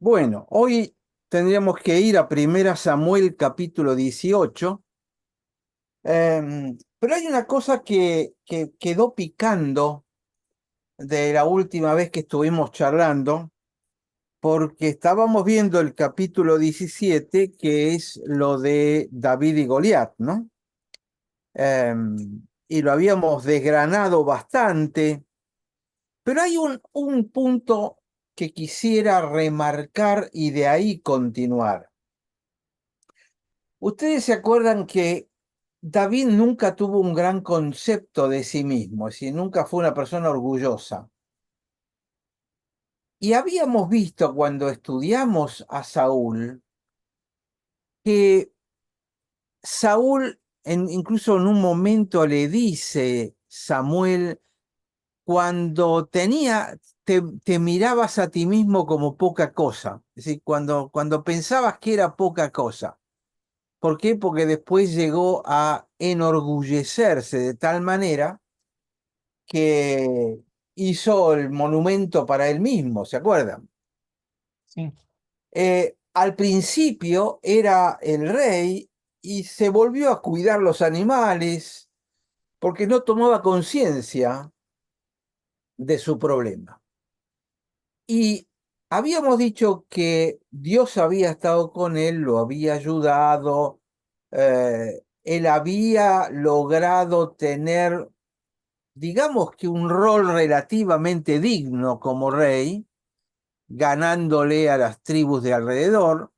Bueno, hoy tendríamos que ir a Primera Samuel capítulo 18, pero hay una cosa que quedó picando de la última vez que estuvimos charlando, porque estábamos viendo el capítulo 17, que es lo de David y Goliat, ¿no? Y lo habíamos desgranado bastante, pero hay un punto que quisiera remarcar y de ahí continuar. Ustedes se acuerdan que David nunca tuvo un gran concepto de sí mismo, es decir, nunca fue una persona orgullosa. Y habíamos visto cuando estudiamos a Saúl que Saúl incluso en un momento le dice Samuel, cuando te mirabas a ti mismo como poca cosa, es decir, cuando pensabas que era poca cosa. ¿Por qué? Porque después llegó a enorgullecerse de tal manera que hizo el monumento para él mismo, ¿se acuerdan? Sí, Al principio era el rey y se volvió a cuidar los animales porque no tomaba conciencia de su problema. Y habíamos dicho que Dios había estado con él, lo había ayudado, él había logrado tener, digamos que un rol relativamente digno como rey, ganándole a las tribus de alrededor.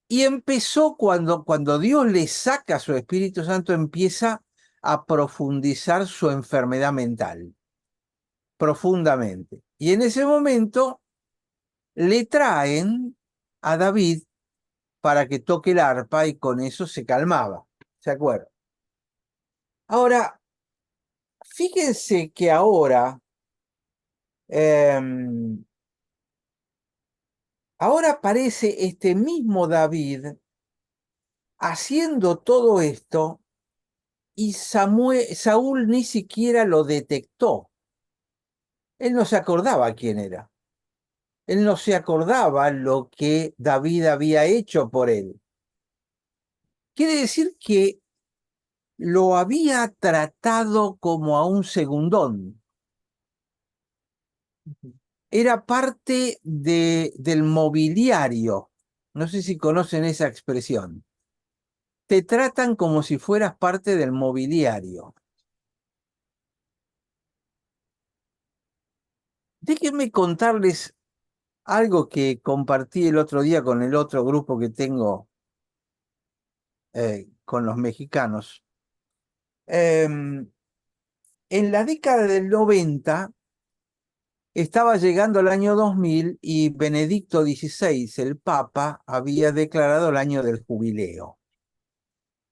Y empezó cuando Dios le saca su Espíritu Santo, empieza a profundizar su enfermedad mental, profundamente. Y en ese momento le traen a David para que toque el arpa y con eso se calmaba. ¿Se acuerdan? Ahora, fíjense que em, ahora aparece este mismo David haciendo todo esto y Saúl ni siquiera lo detectó. Él no se acordaba quién era. Él no se acordaba lo que David había hecho por él. Quiere decir que lo había tratado como a un segundón. Era parte del mobiliario. No sé si conocen esa expresión. Te tratan como si fueras parte del mobiliario. Déjenme contarles algo que compartí el otro día con el otro grupo que tengo con los mexicanos. Em, en la década del 90 estaba llegando el año 2000 y Benedicto XVI, el Papa, había declarado el año del jubileo.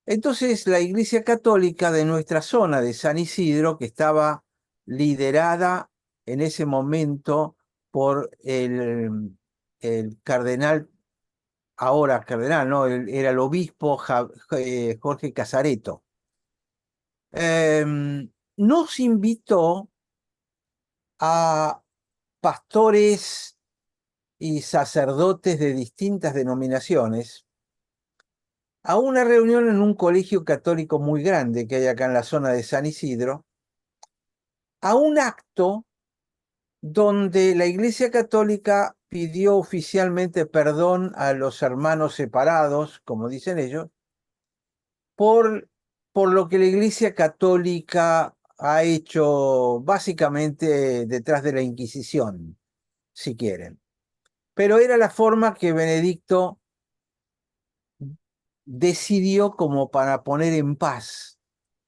Entonces la Iglesia Católica de nuestra zona de San Isidro, que estaba liderada en ese momento por el cardenal, ahora cardenal, ¿no? Era el obispo Jorge Casareto, nos invitó a pastores y sacerdotes de distintas denominaciones a una reunión en un colegio católico muy grande que hay acá en la zona de San Isidro, a un acto donde la Iglesia Católica pidió oficialmente perdón a los hermanos separados, como dicen ellos, por, por lo que la Iglesia Católica ha hecho básicamente detrás de la Inquisición, si quieren. Pero era la forma que Benedicto decidió como para poner en paz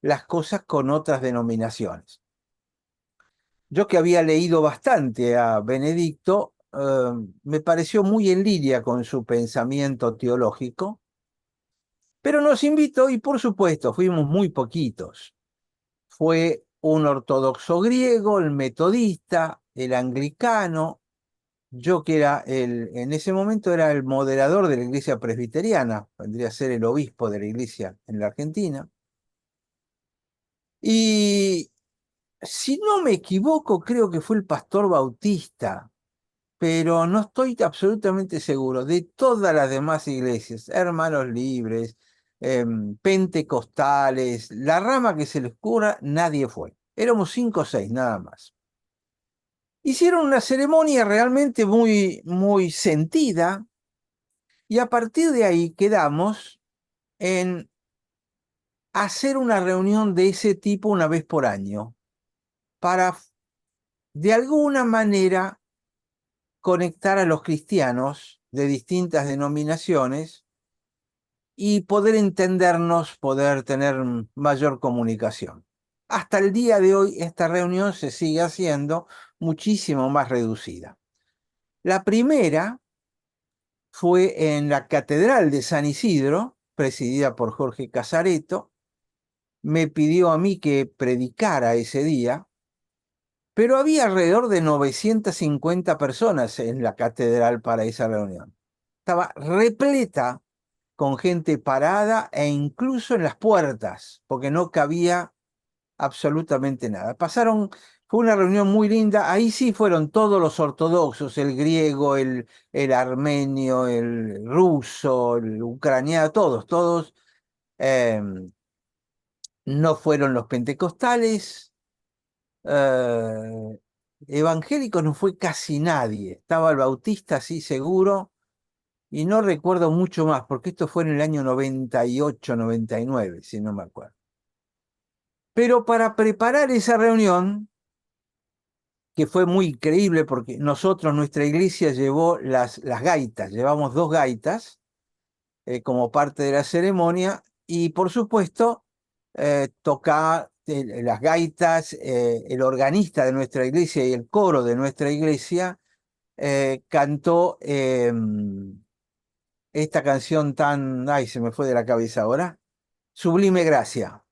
las cosas con otras denominaciones. Yo que había leído bastante a Benedicto, me pareció muy en línea con su pensamiento teológico, pero nos invitó y por supuesto fuimos muy poquitos. Fue un ortodoxo griego, el metodista, el anglicano, yo que era en ese momento era el moderador de la iglesia presbiteriana, vendría a ser el obispo de la iglesia en la Argentina. Y si no me equivoco, creo que fue el pastor Bautista, pero no estoy absolutamente seguro. De todas las demás iglesias, Hermanos Libres, pentecostales, la rama que se les cura, nadie fue. Éramos 5 o 6 nada más. Hicieron una ceremonia realmente muy, muy sentida y a partir de ahí quedamos en hacer una reunión de ese tipo una vez por año para de alguna manera conectar a los cristianos de distintas denominaciones y poder entendernos, poder tener mayor comunicación. Hasta el día de hoy esta reunión se sigue haciendo muchísimo más reducida. La primera fue en la Catedral de San Isidro, presidida por Jorge Casareto. Me pidió a mí que predicara ese día, pero había alrededor de 950 personas en la catedral para esa reunión. Estaba repleta con gente parada e incluso en las puertas, porque no cabía absolutamente nada. Fue una reunión muy linda, ahí sí fueron todos los ortodoxos, el griego, el armenio, el ruso, el ucraniano, todos. No fueron los pentecostales, evangélicos no fue casi nadie. Estaba el Bautista, sí, seguro, y no recuerdo mucho más, porque esto fue en el año 98, 99, si no me acuerdo. Pero para preparar esa reunión, que fue muy increíble, porque nuestra iglesia llevó las gaitas, llevamos 2 gaitas como parte de la ceremonia, y por supuesto, toca las gaitas, el organista de nuestra iglesia y el coro de nuestra iglesia cantó esta canción ay, se me fue de la cabeza ahora, Sublime Gracia.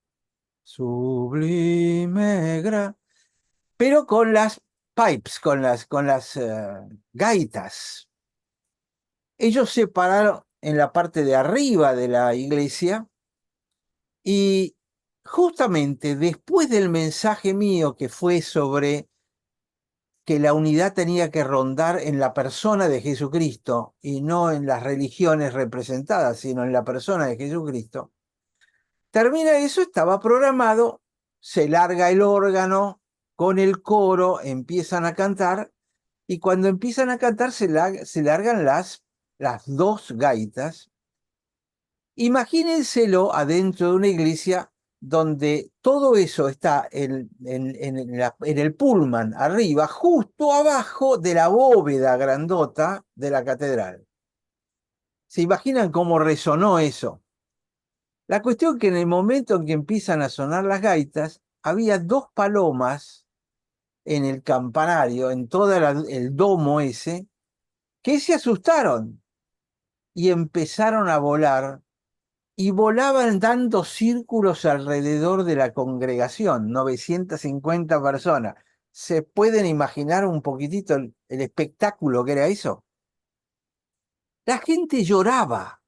Sublime Gracia. Pero con las pipes, con las gaitas. Ellos se pararon en la parte de arriba de la iglesia y justamente después del mensaje mío que fue sobre que la unidad tenía que rondar en la persona de Jesucristo y no en las religiones representadas, sino en la persona de Jesucristo. Termina eso, estaba programado, se larga el órgano con el coro, empiezan a cantar y cuando empiezan a cantar se largan las 2 gaitas. Imagínenselo adentro de una iglesia donde todo eso está en el pullman arriba, justo abajo de la bóveda grandota de la catedral. ¿Se imaginan cómo resonó eso? La cuestión que en el momento en que empiezan a sonar las gaitas, había 2 palomas en el campanario, en todo el domo ese, que se asustaron y empezaron a volar y volaban dando círculos alrededor de la congregación, 950 personas. ¿Se pueden imaginar un poquitito el espectáculo que era eso? La gente lloraba.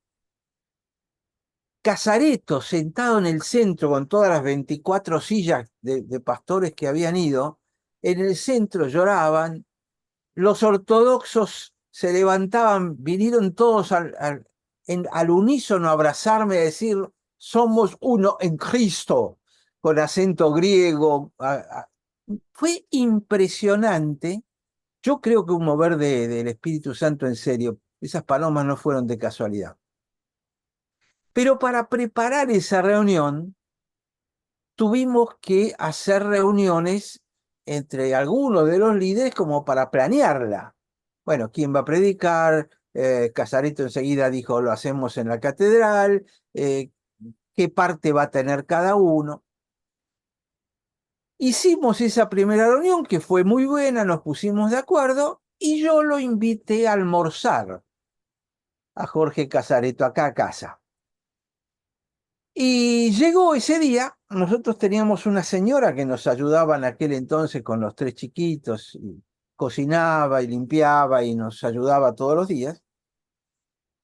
Casareto sentado en el centro con todas las 24 sillas de pastores que habían ido, en el centro lloraban, los ortodoxos se levantaban, vinieron todos al unísono a abrazarme, a decir, somos uno en Cristo, con acento griego. Fue impresionante. Yo creo que un mover del Espíritu Santo en serio. Esas palomas no fueron de casualidad. Pero para preparar esa reunión, tuvimos que hacer reuniones entre algunos de los líderes como para planearla. Bueno, ¿quién va a predicar? Casareto enseguida dijo, lo hacemos en la catedral. ¿Qué parte va a tener cada uno? Hicimos esa primera reunión que fue muy buena, nos pusimos de acuerdo y yo lo invité a almorzar a Jorge Casareto acá a casa. Y llegó ese día, nosotros teníamos una señora que nos ayudaba en aquel entonces con los 3 chiquitos, y cocinaba y limpiaba y nos ayudaba todos los días.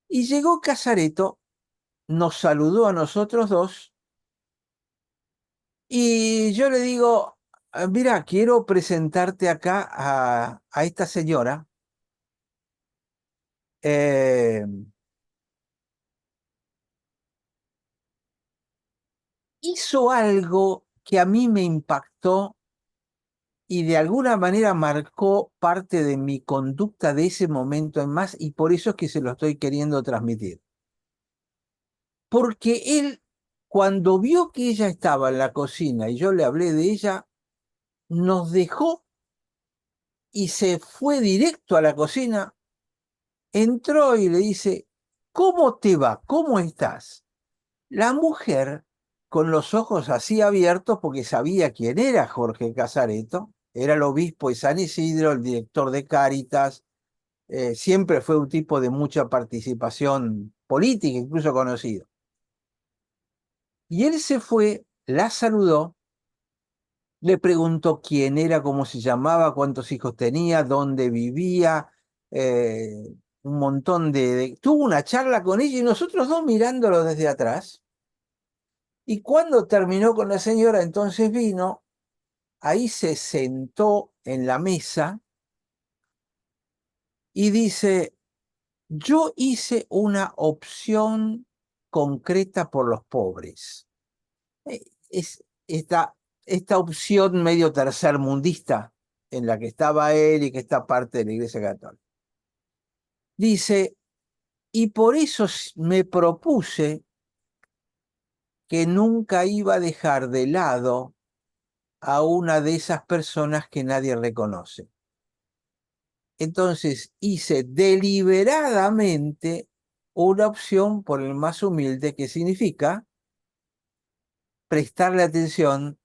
Y llegó Casareto, nos saludó a nosotros 2 y yo le digo, mira, quiero presentarte acá a esta señora eh, hizo algo que a mí me impactó y de alguna manera marcó parte de mi conducta de ese momento en más, y por eso es que se lo estoy queriendo transmitir. Porque él, cuando vio que ella estaba en la cocina y yo le hablé de ella, nos dejó y se fue directo a la cocina, entró y le dice, ¿cómo te va? ¿Cómo estás? La mujer, con los ojos así abiertos, porque sabía quién era Jorge Casareto, era el obispo de San Isidro, el director de Cáritas, siempre fue un tipo de mucha participación política, incluso conocido. Y él se fue, la saludó, le preguntó quién era, cómo se llamaba, cuántos hijos tenía, dónde vivía, eh, un montón Tuvo una charla con ella y nosotros dos mirándolo desde atrás. Y cuando terminó con la señora, entonces vino, ahí se sentó en la mesa y dice, yo hice una opción concreta por los pobres. Es esta opción medio tercermundista en la que estaba él y que está parte de la Iglesia Católica. Dice, y por eso me propuse que nunca iba a dejar de lado a una de esas personas que nadie reconoce. Entonces hice deliberadamente una opción por el más humilde, que significa prestarle atención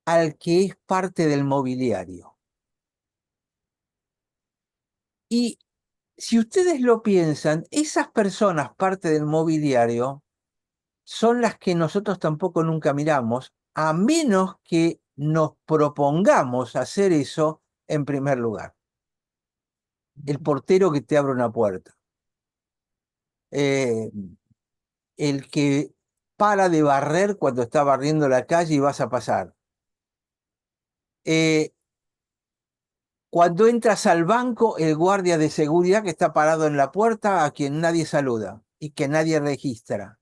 al que es parte del mobiliario. Y si ustedes lo piensan, esas personas parte del mobiliario son las que nosotros tampoco nunca miramos, a menos que nos propongamos hacer eso en primer lugar. El portero que te abre una puerta. El que para de barrer cuando está barriendo la calle y vas a pasar. Cuando entras al banco, el guardia de seguridad que está parado en la puerta a quien nadie saluda y que nadie registra.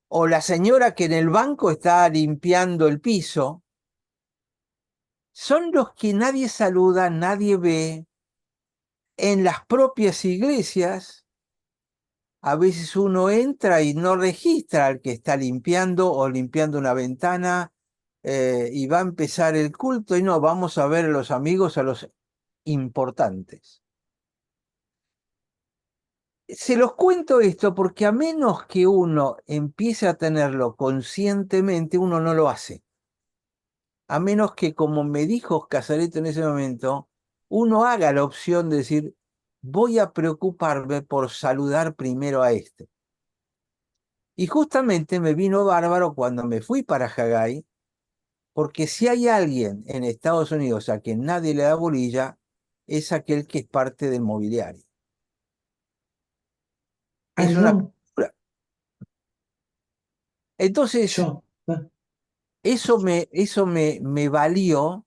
O la señora que en el banco está limpiando el piso. Son los que nadie saluda, nadie ve. En las propias iglesias, a veces uno entra y no registra al que está limpiando o limpiando una ventana, y va a empezar el culto y no, vamos a ver a los amigos, a los importantes. Se los cuento esto porque a menos que uno empiece a tenerlo conscientemente, uno no lo hace. A menos que, como me dijo Casareto en ese momento, uno haga la opción de decir, voy a preocuparme por saludar primero a este. Y justamente me vino bárbaro cuando me fui para Haggai, porque si hay alguien en Estados Unidos a quien nadie le da bolilla, es aquel que es parte del mobiliario. Es una yo, cultura. Entonces, yo, eso me valió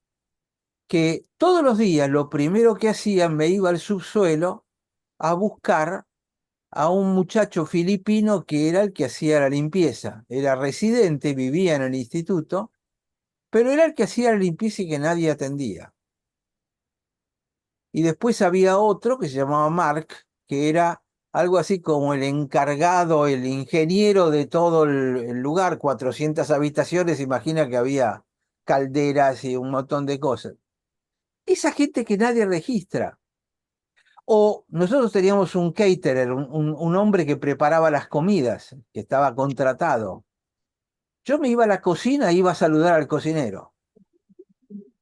que todos los días lo primero que hacía, me iba al subsuelo a buscar a un muchacho filipino que era el que hacía la limpieza. Era residente, vivía en el instituto, pero era el que hacía la limpieza y que nadie atendía. Y después había otro que se llamaba Mark, que era algo así como el encargado, el ingeniero de todo el lugar, 400 habitaciones, imagina que había calderas y un montón de cosas. Esa gente que nadie registra. O nosotros teníamos un caterer, un hombre que preparaba las comidas, que estaba contratado. Yo me iba a la cocina e iba a saludar al cocinero.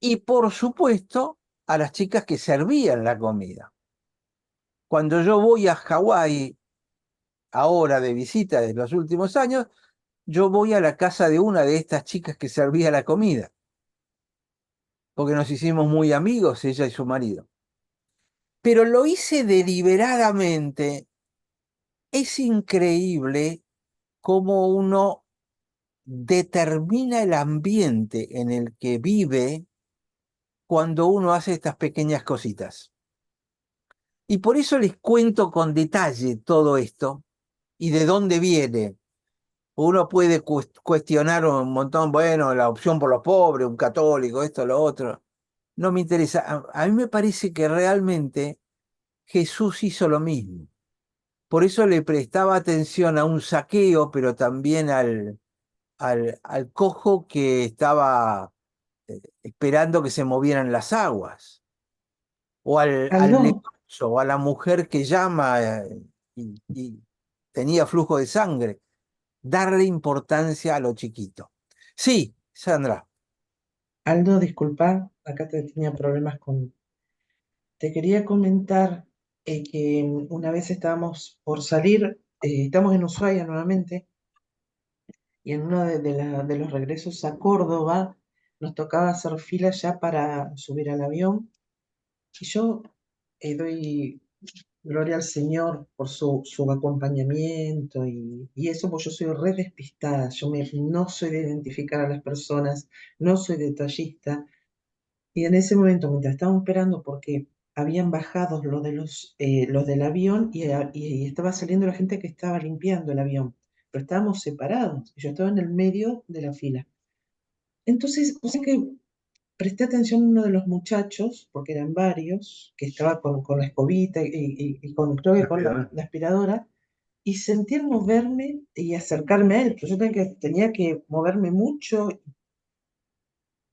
Y por supuesto, a las chicas que servían la comida. Cuando yo voy a Hawái, ahora de visita de los últimos años, yo voy a la casa de una de estas chicas que servía la comida, porque nos hicimos muy amigos, ella y su marido. Pero lo hice deliberadamente. Es increíble cómo uno determina el ambiente en el que vive cuando uno hace estas pequeñas cositas. Y por eso les cuento con detalle todo esto y de dónde viene. Uno puede cuestionar un montón, bueno, la opción por los pobres, un católico, esto, lo otro. No me interesa. A mí me parece que realmente Jesús hizo lo mismo. Por eso le prestaba atención a un saqueo, pero también al cojo que estaba esperando que se movieran las aguas, o al Aldo, leproso, o a la mujer que llama y tenía flujo de sangre. Darle importancia a lo chiquito. Sí, Sandra. Aldo, disculpa, acá te tenía problemas con... Te quería comentar que una vez estábamos por salir, estamos en Ushuaia nuevamente, y en uno de los regresos a Córdoba nos tocaba hacer fila ya para subir al avión, y yo doy gloria al Señor por su acompañamiento y eso, pues yo soy re despistada, no soy de identificar a las personas, no soy detallista. Y en ese momento, mientras estábamos esperando, porque habían bajado los del avión y estaba saliendo la gente que estaba limpiando el avión, pero estábamos separados, y yo estaba en el medio de la fila. Entonces, o sea que presté atención a uno de los muchachos, porque eran varios, que estaba con la escobita y con, creo que con la aspiradora, y sentí el moverme y acercarme a él, pero yo tenía que moverme mucho.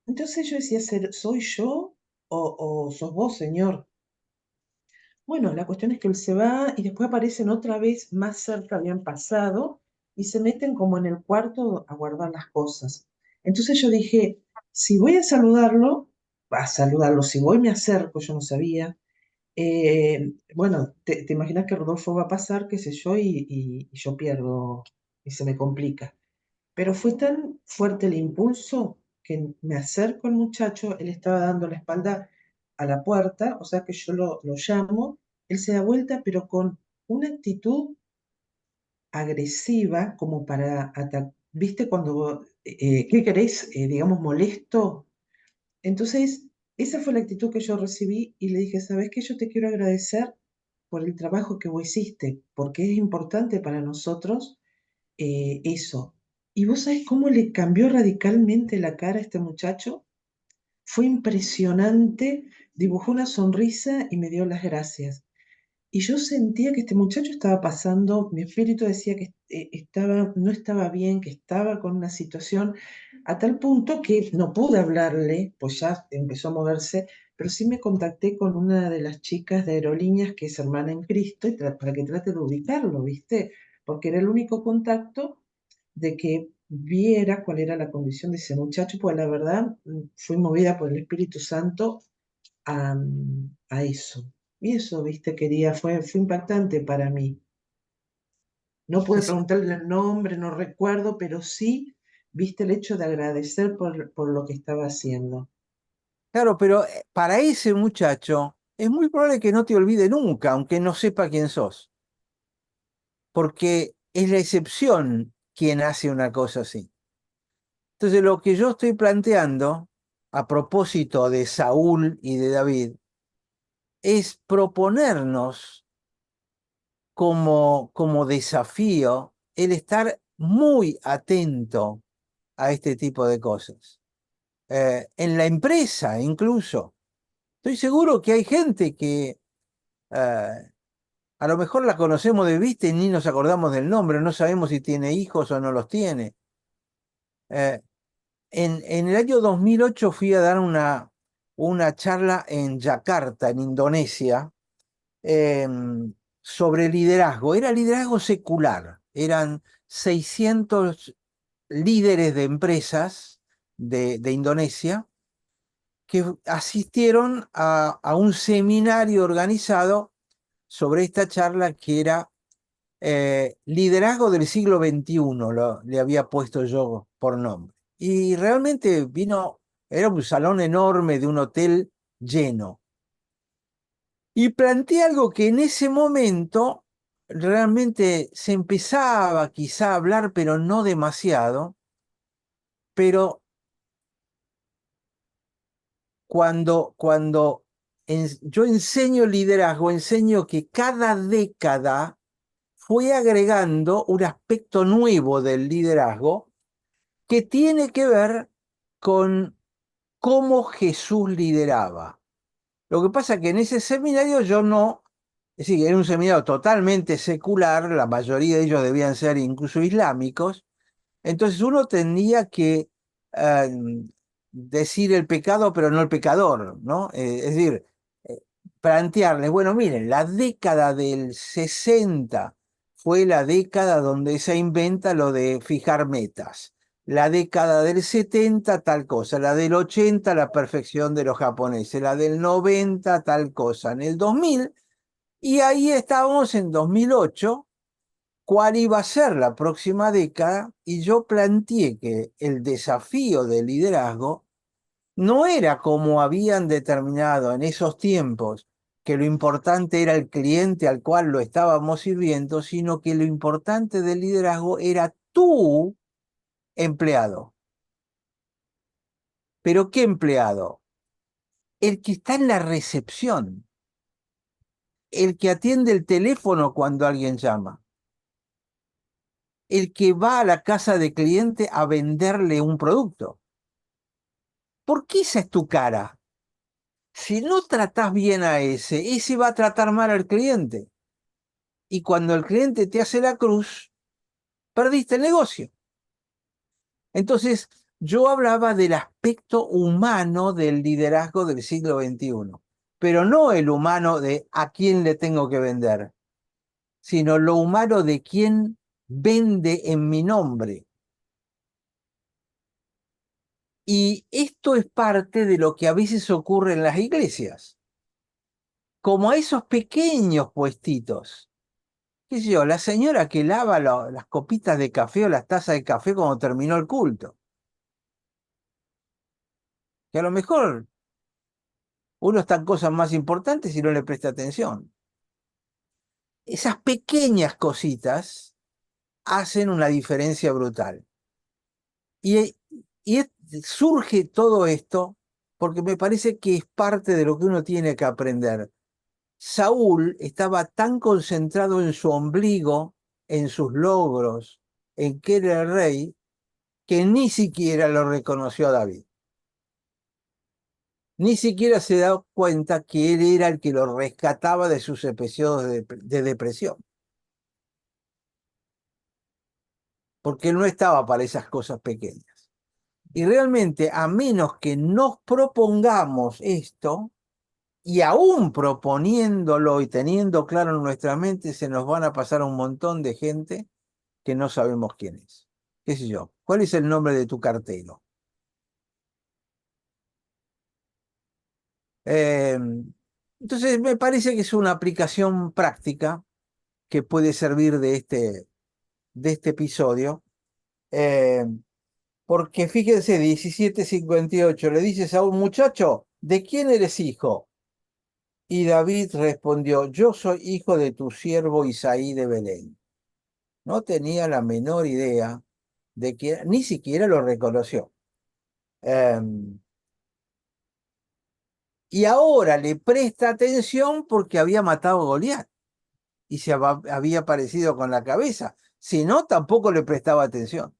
Entonces yo decía, ¿soy yo o sos vos, señor? Bueno, la cuestión es que él se va y después aparecen otra vez más cerca, habían pasado, y se meten como en el cuarto a guardar las cosas. Entonces yo dije, si voy a saludarlo, va a saludarlo, si voy me acerco, yo no sabía. Bueno, te imaginas que Rodolfo va a pasar, qué sé yo, y yo pierdo y se me complica. Pero fue tan fuerte el impulso que me acerco al muchacho, él estaba dando la espalda a la puerta, o sea que yo lo llamo, él se da vuelta, pero con una actitud agresiva, como para atacar, ¿viste? Cuando, ¿qué querés? Digamos, molesto. Entonces, esa fue la actitud que yo recibí y le dije, ¿sabes qué? Yo te quiero agradecer por el trabajo que vos hiciste, porque es importante para nosotros eso. ¿Y vos sabés cómo le cambió radicalmente la cara a este muchacho? Fue impresionante, dibujó una sonrisa y me dio las gracias. Y yo sentía que este muchacho estaba pasando, mi espíritu decía que no estaba bien, que estaba con una situación a tal punto que no pude hablarle, pues ya empezó a moverse, pero sí me contacté con una de las chicas de aerolíneas que es hermana en Cristo para que trate de ubicarlo, ¿viste? Porque era el único contacto de que viera cuál era la condición de ese muchacho, pues la verdad fui movida por el Espíritu Santo a, a eso. Y eso, viste, fue impactante para mí. No pude Es- preguntarle el nombre, no recuerdo, pero sí, viste, el hecho de agradecer por lo que estaba haciendo. claro, pero para ese muchacho es muy probable que no te olvide nunca, aunque no sepa quién sos, porque es la excepción quien hace una cosa así. Entonces, lo que yo estoy planteando, a propósito de Saúl y de David, es proponernos como desafío el estar muy atento a este tipo de cosas. En la empresa incluso. Estoy seguro que hay gente que a lo mejor la conocemos de vista y ni nos acordamos del nombre, no sabemos si tiene hijos o no los tiene. Eh, en el año 2008 fui a dar una charla en Yakarta, en Indonesia, sobre liderazgo. Era liderazgo secular. Eran 600 líderes de empresas de Indonesia que asistieron a un seminario organizado sobre esta charla que era Liderazgo del siglo XXI, le había puesto yo por nombre. Y realmente era un salón enorme de un hotel lleno. Y planteé algo que en ese momento realmente se empezaba quizá a hablar, pero no demasiado, pero cuando yo enseño liderazgo, enseño que cada década fue agregando un aspecto nuevo del liderazgo que tiene que ver con cómo Jesús lideraba. Lo que pasa es que en ese seminario yo no, es decir, era un seminario totalmente secular, la mayoría de ellos debían ser incluso islámicos, entonces uno tenía que eh, decir el pecado, pero no el pecador, ¿no? Es decir, eh, plantearles, bueno, miren, la década del 60 fue la década donde se inventa lo de fijar metas. La década del 70 tal cosa, la del 80 la perfección de los japoneses, la del 90 tal cosa, en el 2000, y ahí estábamos en 2008 cuál iba a ser la próxima década, y yo planteé que el desafío del liderazgo no era como habían determinado en esos tiempos, que lo importante era el cliente al cual lo estábamos sirviendo, sino que lo importante del liderazgo era tu empleado. ¿Pero qué empleado? El que está en la recepción, el que atiende el teléfono cuando alguien llama, el que va a la casa de cliente a venderle un producto. ¿Por qué esa es tu cara? Si no tratás bien a ese va a tratar mal al cliente. Y cuando el cliente te hace la cruz, perdiste el negocio. Entonces, yo hablaba del aspecto humano del liderazgo del siglo XXI, pero no el humano de a quién le tengo que vender, sino lo humano de quién vende en mi nombre. Y esto es parte de lo que a veces ocurre en las iglesias, como a esos pequeños puestitos. ¿Qué sé yo? La señora que lava las copitas de café o las tazas de café cuando terminó el culto. Que a lo mejor uno está en cosas más importantes y no le presta atención. Esas pequeñas cositas hacen una diferencia brutal. Y, surge todo esto porque me parece que es parte de lo que uno tiene que aprender. Saúl estaba tan concentrado en su ombligo, en sus logros, en que era el rey, que ni siquiera lo reconoció a David. Ni siquiera se da cuenta que él era el que lo rescataba de sus episodios de depresión. Porque él no estaba para esas cosas pequeñas. Y realmente, a menos que nos propongamos esto, y aún proponiéndolo y teniendo claro en nuestra mente, se nos van a pasar un montón de gente que no sabemos quién es. ¿Qué sé yo? ¿Cuál es el nombre de tu cartero? Eh, entonces, me parece que es una aplicación práctica que puede servir de este episodio. Eh, Porque fíjense, 17:58, le dices a un muchacho, ¿de quién eres hijo? Y David respondió, yo soy hijo de tu siervo Isaí de Belén. No tenía la menor idea de que ni siquiera lo reconoció. Y ahora le presta atención porque había matado a Goliat y había aparecido con la cabeza. Si no, tampoco le prestaba atención.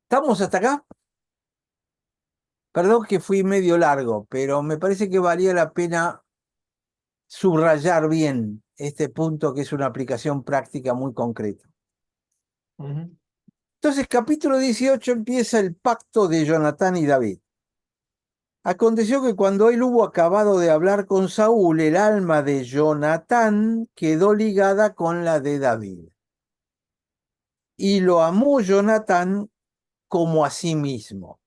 ¿Estamos hasta acá? Perdón que fui medio largo, pero me parece que valía la pena subrayar bien este punto que es una aplicación práctica muy concreta. Ujú. Entonces, capítulo 18 empieza el pacto de Jonatán y David. Aconteció que cuando él hubo acabado de hablar con Saúl, el alma de Jonatán quedó ligada con la de David. Y lo amó Jonatán como a sí mismo.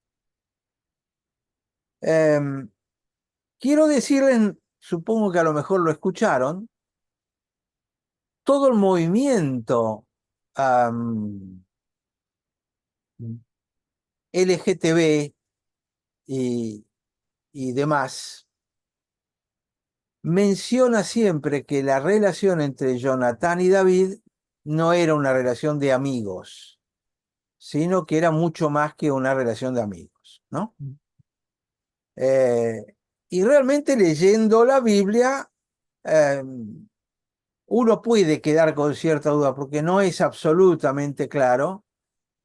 Em, Quiero decirles, supongo que a lo mejor lo escucharon, todo el movimiento LGTB y, y demás menciona siempre que la relación entre Jonatán y David no era una relación de amigos, sino que era mucho más que una relación de amigos, ¿no? Eh, y realmente leyendo la Biblia, eh, uno puede quedar con cierta duda porque no es absolutamente claro,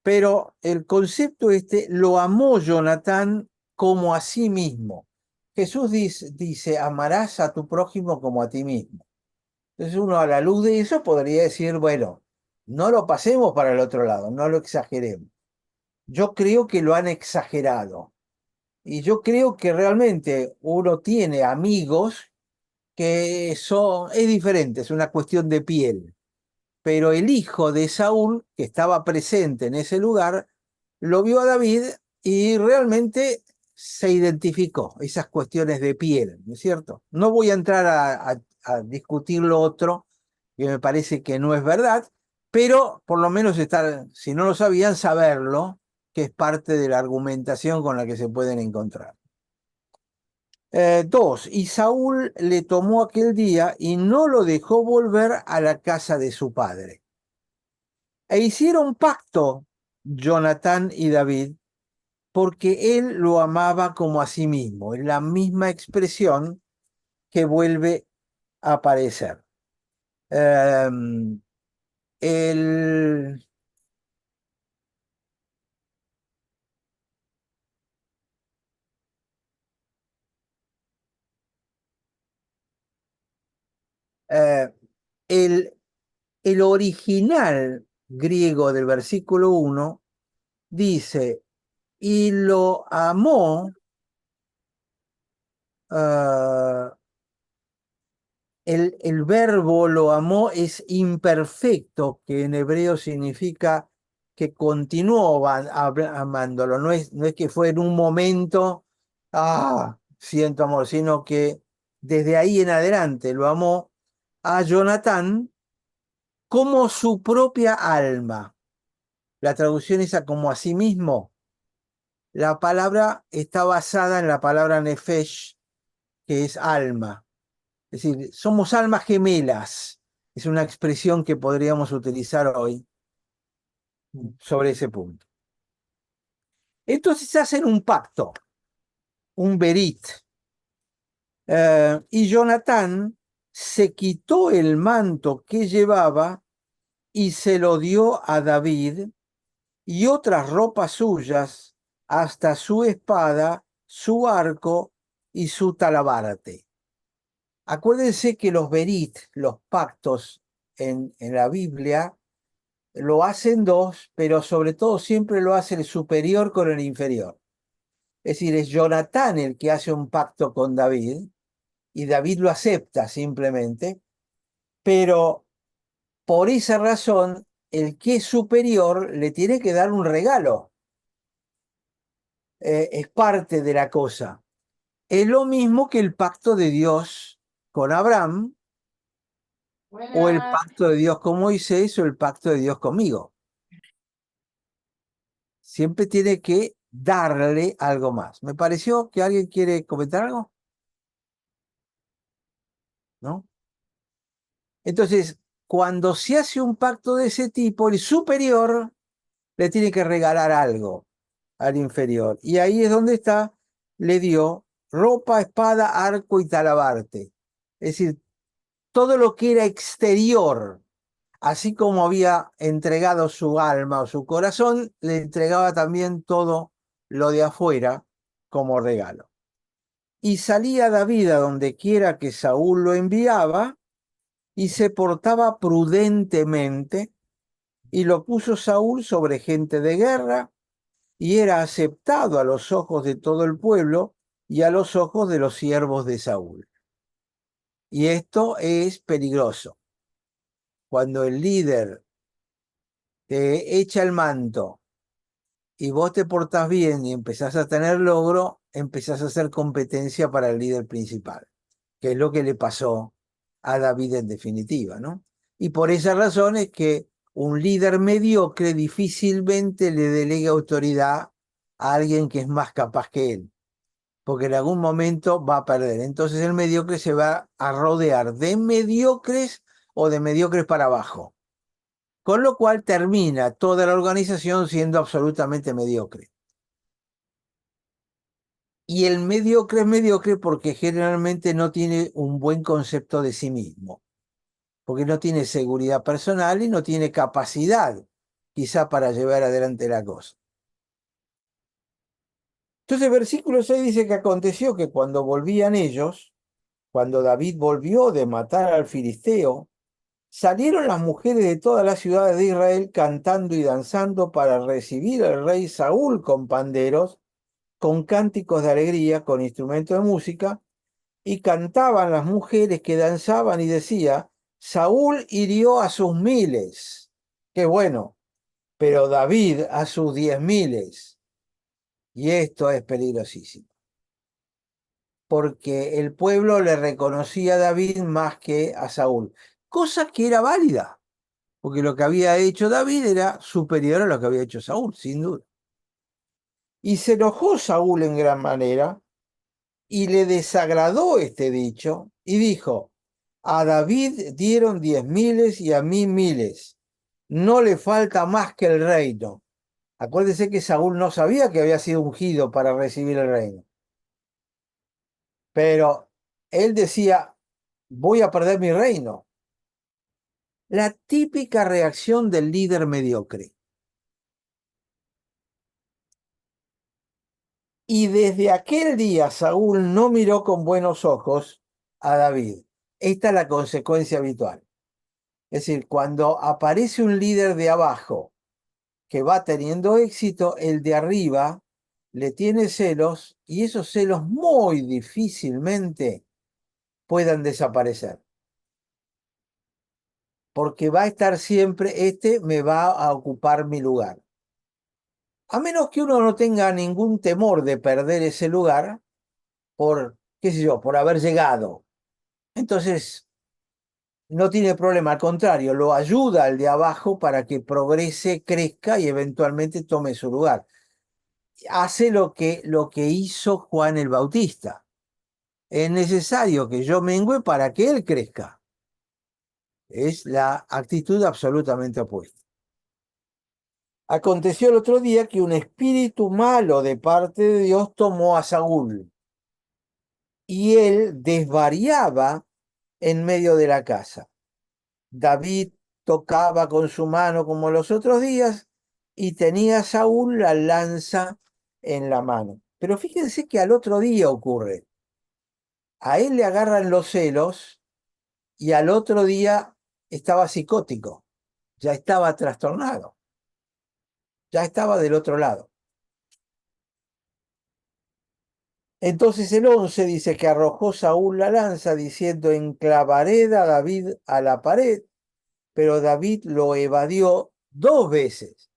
pero el concepto este lo amó Jonatán como a sí mismo. Jesús dice, amarás a tu prójimo como a ti mismo. Entonces uno a la luz de eso podría decir, bueno, no lo pasemos para el otro lado, no lo exageremos. Yo creo que lo han exagerado. Y yo creo que realmente uno tiene amigos que son, es diferente, es una cuestión de piel. Pero el hijo de Saúl, que estaba presente en ese lugar, lo vio a David y realmente se identificó esas cuestiones de piel, ¿no es cierto? No voy a entrar a discutir lo otro, que me parece que no es verdad, pero por lo menos estar, si no lo sabían, saberlo, que es parte de la argumentación con la que se pueden encontrar. Dos, y Saúl le tomó aquel día y no lo dejó volver a la casa de su padre. E hicieron pacto Jonatán y David porque él lo amaba como a sí mismo. Es la misma expresión que vuelve a aparecer. Um, el, uh, el, el original griego del versículo 1 dice, y lo amó, uh, el verbo lo amó es imperfecto, que en hebreo significa que continuó amándolo. No es que fue en un momento, siento amor, sino que desde ahí en adelante lo amó a Jonatán como su propia alma. La traducción es a como a sí mismo. La palabra está basada en la palabra nefesh, que es alma. Es decir, somos almas gemelas. Es una expresión que podríamos utilizar hoy sobre ese punto. Entonces hacen un pacto, un berit. Y Jonatán se quitó el manto que llevaba y se lo dio a David y otras ropas suyas, hasta su espada, su arco y su talabarte. Acuérdense que los berit, los pactos en la Biblia, lo hacen dos, pero sobre todo siempre lo hace el superior con el inferior. Es decir, es Jonatán el que hace un pacto con David y David lo acepta simplemente, pero por esa razón el que es superior le tiene que dar un regalo. Es parte de la cosa. Es lo mismo que el pacto de Dios con Abraham o el pacto de Dios con Moisés o el pacto de Dios conmigo. Siempre tiene que darle algo más. Me pareció que alguien quiere comentar algo, ¿no? Entonces, cuando se hace un pacto de ese tipo, el superior le tiene que regalar algo al inferior. Y ahí es donde está, le dio ropa, espada, arco y talabarte. Es decir, todo lo que era exterior, así como había entregado su alma o su corazón, le entregaba también todo lo de afuera como regalo. Y salía David a donde quiera que Saúl lo enviaba y se portaba prudentemente y lo puso Saúl sobre gente de guerra y era aceptado a los ojos de todo el pueblo y a los ojos de los siervos de Saúl. Y esto es peligroso. Cuando el líder te echa el manto y vos te portás bien y empezás a tener logro, empezás a hacer competencia para el líder principal, que es lo que le pasó a David en definitiva, ¿no? Y por esa razón es que un líder mediocre difícilmente le delega autoridad a alguien que es más capaz que él, porque en algún momento va a perder. Entonces el mediocre se va a rodear de mediocres o de mediocres para abajo. Con lo cual termina toda la organización siendo absolutamente mediocre. Y el mediocre es mediocre porque generalmente no tiene un buen concepto de sí mismo, porque no tiene seguridad personal y no tiene capacidad quizá para llevar adelante la cosa. Entonces el versículo 6 dice que aconteció que cuando volvían ellos, cuando David volvió de matar al filisteo, salieron las mujeres de todas las ciudades de Israel cantando y danzando para recibir al rey Saúl con panderos, con cánticos de alegría, con instrumentos de música, y cantaban las mujeres que danzaban y decía, Saúl hirió a sus miles, qué bueno, pero David a sus 10.000. Y esto es peligrosísimo, porque el pueblo le reconocía a David más que a Saúl, cosa que era válida, porque lo que había hecho David era superior a lo que había hecho Saúl, sin duda. Y se enojó Saúl en gran manera y le desagradó este dicho y dijo, a David dieron 10.000 y a mí miles, no le falta más que el reino. Acuérdese que Saúl no sabía que había sido ungido para recibir el reino, pero él decía, voy a perder mi reino. La típica reacción del líder mediocre. Y desde aquel día Saúl no miró con buenos ojos a David. Esta es la consecuencia habitual. Es decir, cuando aparece un líder de abajo que va teniendo éxito, el de arriba le tiene celos y esos celos muy difícilmente puedan desaparecer. Porque va a estar siempre, este me va a ocupar mi lugar. A menos que uno no tenga ningún temor de perder ese lugar por, qué sé yo, por haber llegado. Entonces, no tiene problema, al contrario, lo ayuda al de abajo para que progrese, crezca y eventualmente tome su lugar. Hace lo que hizo Juan el Bautista. Es necesario que yo mengüe para que él crezca. Es la actitud absolutamente opuesta. Aconteció el otro día que un espíritu malo de parte de Dios tomó a Saúl y él desvariaba en medio de la casa. David tocaba con su mano como los otros días y tenía Saúl la lanza en la mano. Pero fíjense que al otro día ocurre. A él le agarran los celos y al otro día estaba psicótico, ya estaba trastornado, ya estaba del otro lado. Entonces el 11 dice que arrojó Saúl la lanza diciendo, enclavaré a David a la pared, pero David lo evadió 2 veces.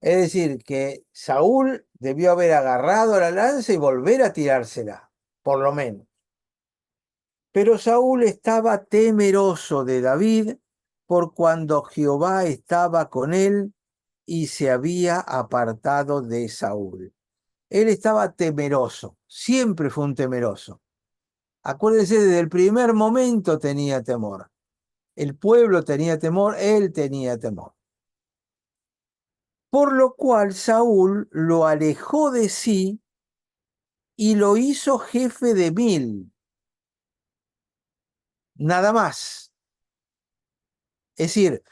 Es decir, que Saúl debió haber agarrado la lanza y volver a tirársela, por lo menos. Pero Saúl estaba temeroso de David por cuando Jehová estaba con él y se había apartado de Saúl. Él estaba temeroso, siempre fue un temeroso. Acuérdense, desde el primer momento tenía temor. El pueblo tenía temor, él tenía temor. Por lo cual Saúl lo alejó de sí y lo hizo jefe de 1000. Nada más. Es decir,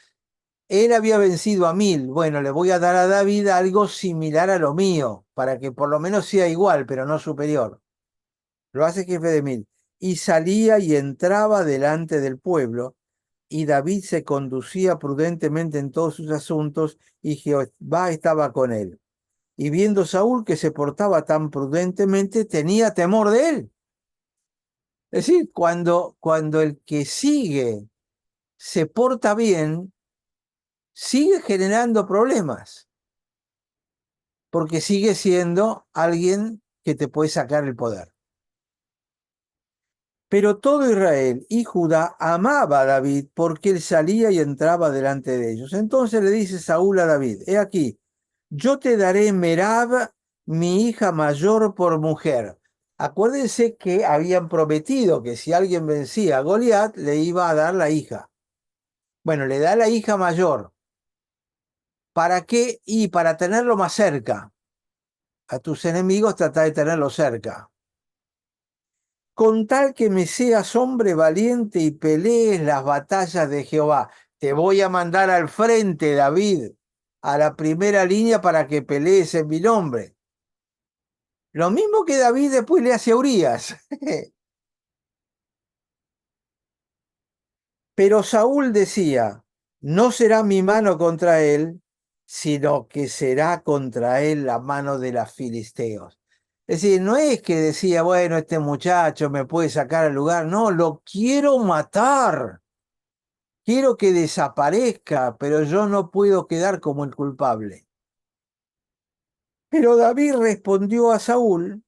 él había vencido a 1000. Bueno, le voy a dar a David algo similar a lo mío, para que por lo menos sea igual, pero no superior. Lo hace jefe de 1000. Y salía y entraba delante del pueblo, y David se conducía prudentemente en todos sus asuntos, y Jehová estaba con él. Y viendo Saúl que se portaba tan prudentemente, tenía temor de él. Es decir, cuando el que sigue se porta bien, sigue generando problemas, porque sigue siendo alguien que te puede sacar el poder. Pero todo Israel y Judá amaba a David porque él salía y entraba delante de ellos. Entonces le dice Saúl a David, he aquí, yo te daré Merab, mi hija mayor, por mujer. Acuérdense que habían prometido que si alguien vencía a Goliat, le iba a dar la hija. Bueno, le da la hija mayor. ¿Para qué? Y para tenerlo más cerca. A tus enemigos trata de tenerlos cerca. Con tal que me seas hombre valiente y pelees las batallas de Jehová. Te voy a mandar al frente, David, a la primera línea para que pelees en mi nombre. Lo mismo que David después le hace a Urías. Pero Saúl decía, no será mi mano contra él, sino que será contra él la mano de los filisteos. Es decir, no es que decía, bueno, este muchacho me puede sacar al lugar, no, lo quiero matar, quiero que desaparezca, pero yo no puedo quedar como el culpable. Pero David respondió a Saúl,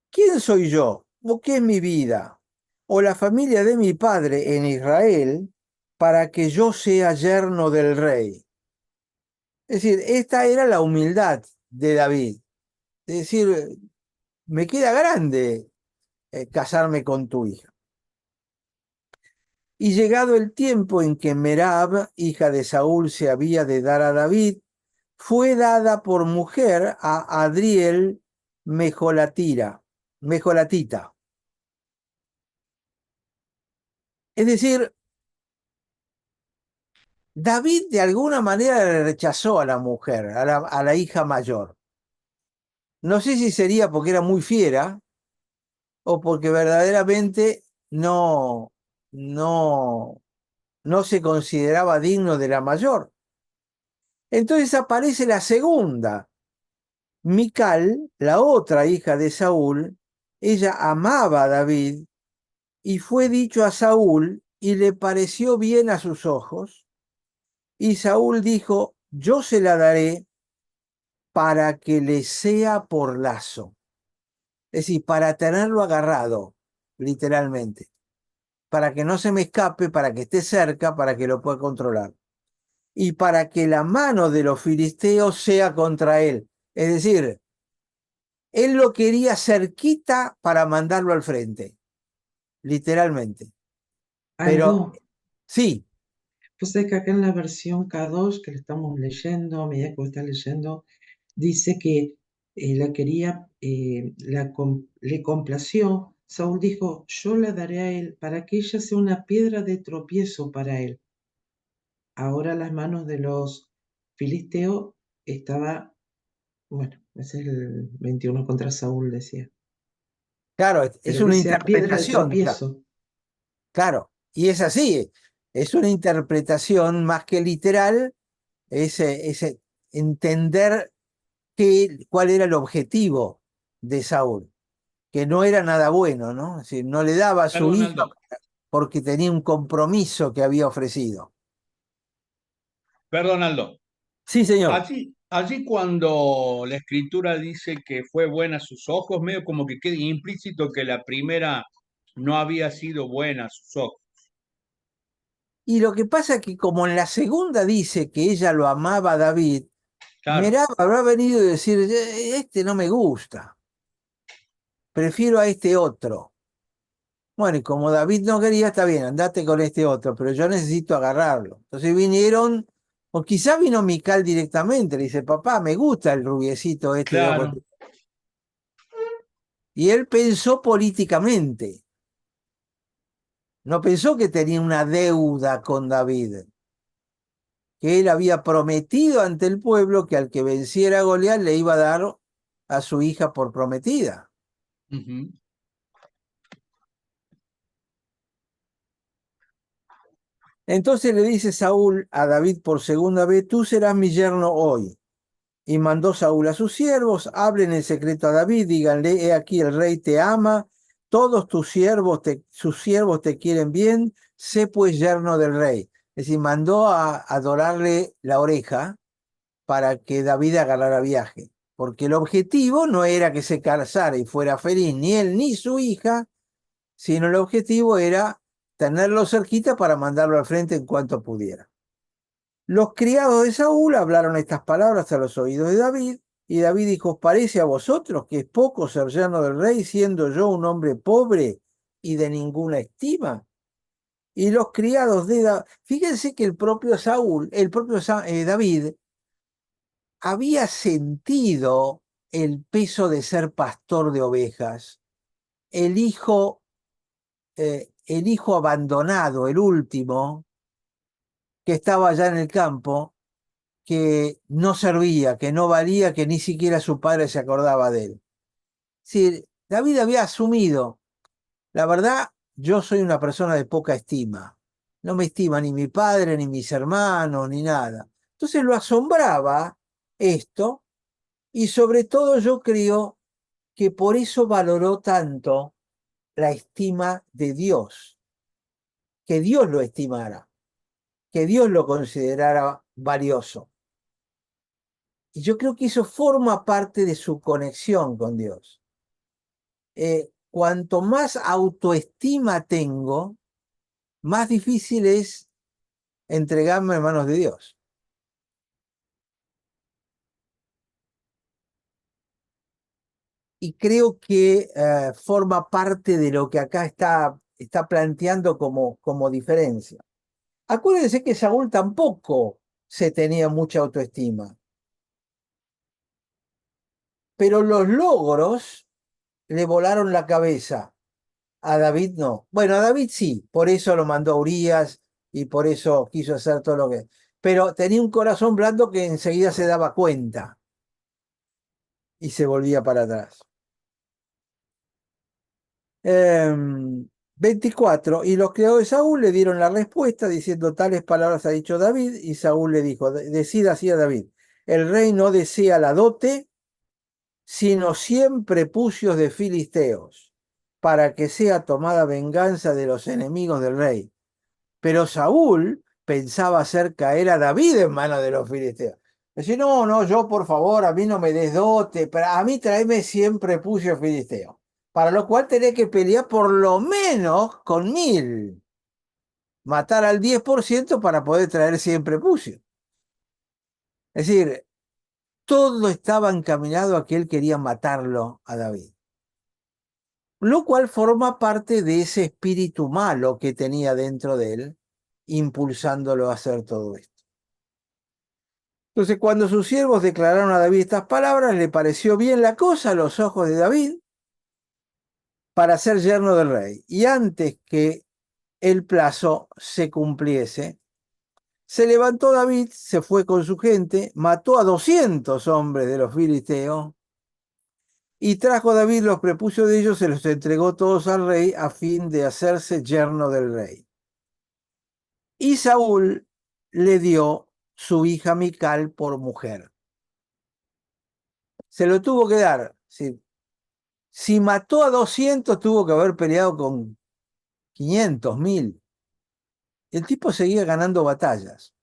¿quién soy yo? ¿O qué es mi vida? ¿O la familia de mi padre en Israel para que yo sea yerno del rey? Es decir, esta era la humildad de David. Es decir, me queda grande casarme con tu hija. Y llegado el tiempo en que Merab, hija de Saúl, se había de dar a David, fue dada por mujer a Adriel Mejolatita. Es decir, David de alguna manera le rechazó a la mujer, a la hija mayor. No sé si sería porque era muy fiera o porque verdaderamente no, no se consideraba digno de la mayor. Entonces aparece la segunda, Mical, la otra hija de Saúl. Ella amaba a David y fue dicho a Saúl y le pareció bien a sus ojos. Y Saúl dijo, yo se la daré para que le sea por lazo. Es decir, para tenerlo agarrado, literalmente. Para que no se me escape, para que esté cerca, para que lo pueda controlar. Y para que la mano de los filisteos sea contra él. Es decir, él lo quería cerquita para mandarlo al frente, literalmente. Pero Aldo, sí, pues es que acá en la versión K2 que le estamos leyendo, a medida que vos estás leyendo, dice que la quería, le complació. Saúl dijo, yo la daré a él para que ella sea una piedra de tropiezo para él. Ahora las manos de los filisteos estaba, bueno, ese es el 21 contra Saúl, decía, claro, es pero que una sea piedra de interpretación, claro, tropiezo. claro. Y es así, es una interpretación más que literal, es entender cuál era el objetivo de Saúl, que no era nada bueno, ¿no? Es decir, no le daba a su Perdón, hija Aldo. porque tenía un compromiso que había ofrecido. Perdón, Aldo. Sí, señor. Allí cuando la escritura dice que fue buena a sus ojos, medio como que queda implícito que la primera no había sido buena a sus ojos. Y lo que pasa es que como en la segunda dice que ella lo amaba a David, Claro, Merab habrá venido y decir, este no me gusta, prefiero a este otro. Bueno, y como David no quería, está bien, andate con este otro, pero yo necesito agarrarlo. Entonces vinieron, o quizá vino Mical directamente, le dice, papá, me gusta el rubiecito este de ojos. claro. Y él pensó políticamente, no pensó que tenía una deuda con David, que él había prometido ante el pueblo que al que venciera a Goliat le iba a dar a su hija por prometida. Ujú. Entonces le dice Saúl a David por segunda vez, tú serás mi yerno hoy. Y mandó Saúl a sus siervos, hablen en secreto a David, díganle, he aquí el rey te ama, todos sus siervos te quieren bien, sé pues yerno del rey. Es decir, mandó a dorarle la oreja para que David agarrara viaje, porque el objetivo no era que se casara y fuera feliz ni él ni su hija, sino el objetivo era tenerlo cerquita para mandarlo al frente en cuanto pudiera. Los criados de Saúl hablaron estas palabras a los oídos de David, y David dijo, ¿os parece a vosotros que es poco ser yerno del rey, siendo yo un hombre pobre y de ninguna estima? y los criados de David. Fíjense que el propio David había sentido el peso de ser pastor de ovejas, el hijo, el hijo abandonado, el último, que estaba allá en el campo, que no servía, que no valía, que ni siquiera su padre se acordaba de él. Sí, David había asumido, la verdad, yo soy una persona de poca estima. No me estima ni mi padre, ni mis hermanos, ni nada. Entonces lo asombraba esto, y sobre todo yo creo que por eso valoró tanto la estima de Dios, que Dios lo estimara, que Dios lo considerara valioso. Y yo creo que eso forma parte de su conexión con Dios. Cuanto más autoestima tengo, más difícil es entregarme en manos de Dios. Y creo que forma parte de lo que acá está planteando como diferencia. Acuérdense que Saúl tampoco se tenía mucha autoestima, pero los logros le volaron la cabeza. A David no. Bueno, a David sí, por eso lo mandó a Urías y por eso quiso hacer todo lo que... Pero tenía un corazón blando que enseguida se daba cuenta y se volvía para atrás. 24. Y los criados de Saúl le dieron la respuesta diciendo: tales palabras ha dicho David. Y Saúl le dijo: decida así a David, el rey no desea la dote, sino 100 prepucios de filisteos, para que sea tomada venganza de los enemigos del rey. Pero Saúl pensaba hacer caer a David en manos de los filisteos. Decía: no, no, yo por favor, a mí no me des dote, pero a mí tráeme 100 prepucios filisteos, para lo cual tenés que pelear por lo menos con 1000, matar al 10% para poder traer 100 prepucios. Es decir, todo estaba encaminado a que él quería matarlo a David, lo cual forma parte de ese espíritu malo que tenía dentro de él, impulsándolo a hacer todo esto. Entonces, cuando sus siervos declararon a David estas palabras, le pareció bien la cosa a los ojos de David para ser yerno del rey. Y antes que el plazo se cumpliese, se levantó David, se fue con su gente, mató a 200 hombres de los filisteos, y trajo David los prepucios de ellos, se los entregó todos al rey a fin de hacerse yerno del rey. Y Saúl le dio su hija Mical por mujer. Se lo tuvo que dar. Si mató a 200, tuvo que haber peleado con 500, 1000. El tipo seguía ganando batallas.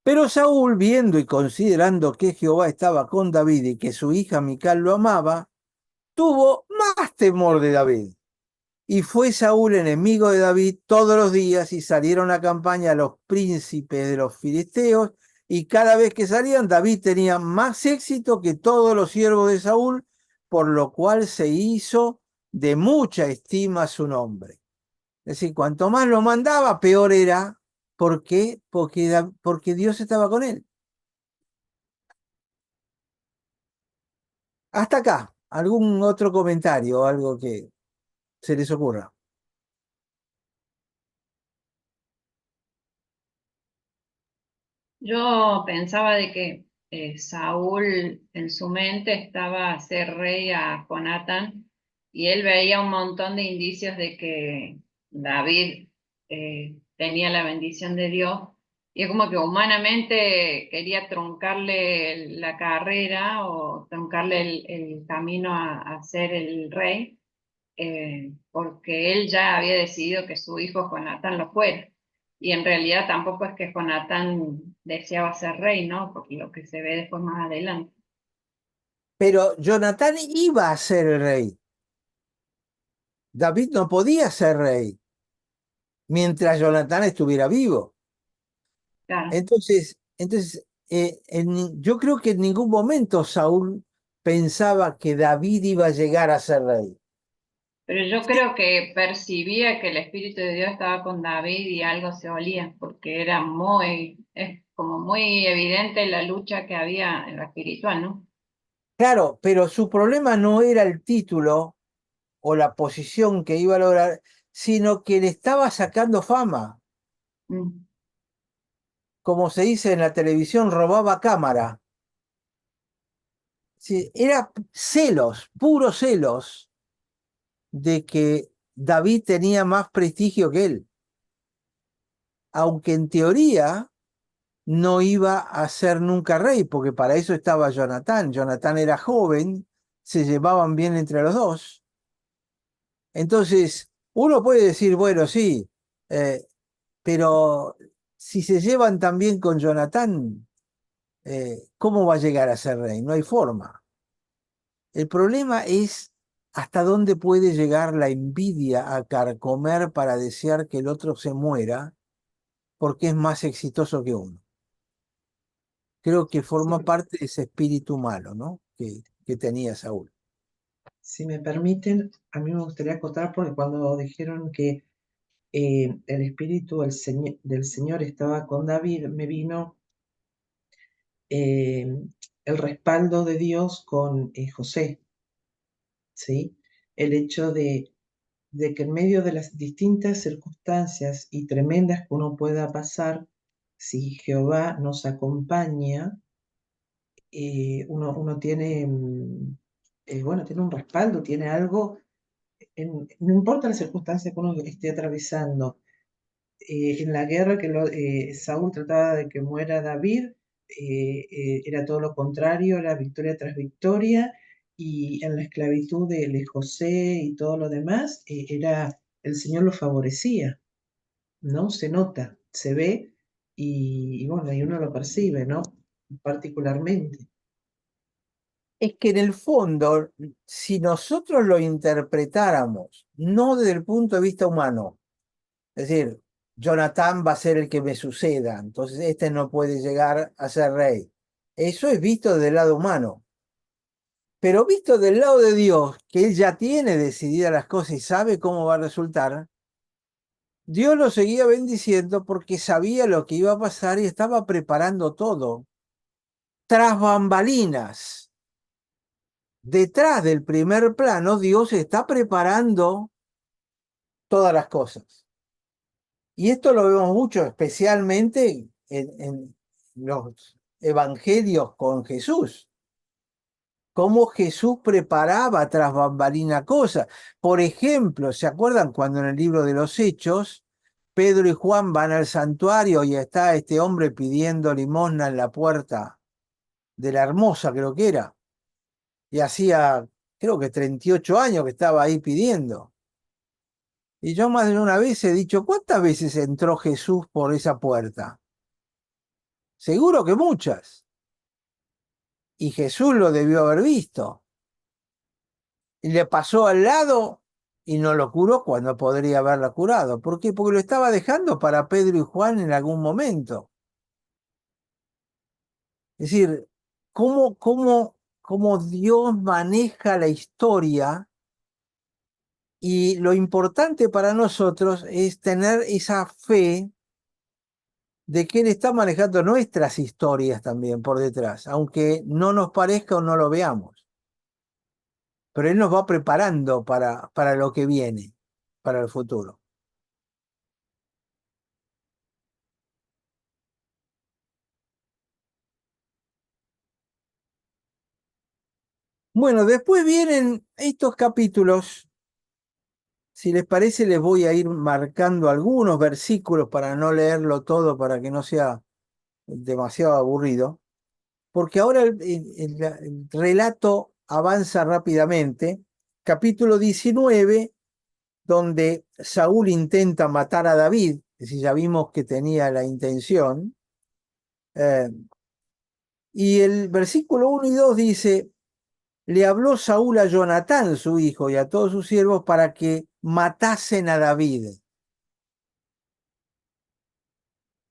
Pero Saúl, viendo y considerando que Jehová estaba con David y que su hija Mical lo amaba, tuvo más temor de David. Y fue Saúl enemigo de David todos los días, y salieron a campaña los príncipes de los filisteos, y cada vez que salían David tenía más éxito que todos los siervos de Saúl, por lo cual se hizo de mucha estima su nombre. Es decir, cuanto más lo mandaba, peor era. ¿Por qué? Porque Dios estaba con él. Hasta acá, ¿algún otro comentario o algo que se les ocurra? Yo pensaba de que Saúl en su mente estaba a ser rey a Jonatán, y él veía un montón de indicios de que David tenía la bendición de Dios, y es como que humanamente quería truncarle la carrera o truncarle el camino a ser el rey, porque él ya había decidido que su hijo Jonatán lo fuera. Y en realidad tampoco es que Jonatán deseaba ser rey, ¿no? Porque lo que se ve después más adelante. Pero Jonatán iba a ser el rey. David no podía ser rey mientras Jonatán estuviera vivo. Claro. Entonces, yo creo que en ningún momento Saúl pensaba que David iba a llegar a ser rey. Pero yo creo que percibía que el Espíritu de Dios estaba con David y algo se olía, porque era es como muy evidente la lucha que había en lo espiritual, ¿no? Claro, pero su problema no era el título o la posición que iba a lograr, sino que le estaba sacando fama. Mm. Como se dice en la televisión, robaba cámara. Sí, era celos, puros celos de que David tenía más prestigio que él, aunque en teoría no iba a ser nunca rey, porque para eso estaba Jonatán. Jonatán era joven, se llevaban bien entre los dos. Entonces, uno puede decir, bueno, sí, eh, pero si se llevan tan bien con Jonatán, ¿cómo va a llegar a ser rey? No hay forma. El problema es hasta dónde puede llegar la envidia a carcomer para desear que el otro se muera porque es más exitoso que uno. Creo que forma Si, parte de ese espíritu malo, ¿no? Que tenía Saúl. si me permiten, a mí me gustaría acotar porque cuando dijeron que el espíritu del Señor estaba con David, me vino eh, el respaldo de Dios con José, ¿sí? El hecho de que en medio de las distintas circunstancias y tremendas que uno pueda pasar, si Jehová nos acompaña, uno tiene, bueno, tiene un respaldo, tiene algo, no importa la circunstancia que uno esté atravesando. En la guerra Saúl trataba de que muera David, era todo lo contrario, era victoria tras victoria, y en la esclavitud de José y todo lo demás, el Señor lo favorecía, ¿no? Se nota, se ve, y bueno, y uno lo percibe, ¿no? Particularmente. Es que en el fondo, si nosotros lo interpretáramos, no desde el punto de vista humano, es decir, Jonatán va a ser el que me suceda, entonces este no puede llegar a ser rey. Eso es visto del lado humano. Pero visto del lado de Dios, que Él ya tiene decididas las cosas y sabe cómo va a resultar, Dios lo seguía bendiciendo porque sabía lo que iba a pasar y estaba preparando todo. Tras bambalinas, detrás del primer plano, Dios está preparando todas las cosas. Y esto lo vemos mucho, especialmente en los evangelios con Jesús. Cómo Jesús preparaba tras bambalina cosas. Por ejemplo, ¿se acuerdan cuando en el libro de los Hechos, Pedro y Juan van al santuario y está este hombre pidiendo limosna en la puerta de la Hermosa, creo que era? Y hacía, creo que 38 años que estaba ahí pidiendo. Y yo más de una vez he dicho, ¿cuántas veces entró Jesús por esa puerta? Seguro que muchas. Y Jesús lo debió haber visto. Y le pasó al lado y no lo curó cuando podría haberla curado. ¿Por qué? Porque lo estaba dejando para Pedro y Juan en algún momento. Es decir, cómo Dios maneja la historia, y lo importante para nosotros es tener esa fe de que Él está manejando nuestras historias también por detrás, aunque no nos parezca o no lo veamos. Pero Él nos va preparando para lo que viene, para el futuro. Bueno, después vienen estos capítulos. Si les parece, les voy a ir marcando algunos versículos para no leerlo todo, para que no sea demasiado aburrido, porque ahora el relato avanza rápidamente. Capítulo 19, donde Saúl intenta matar a David, es decir, ya vimos que tenía la intención. eh, y el versículo 1 y 2 dice: le habló Saúl a Jonatán, su hijo, y a todos sus siervos para que matasen a David.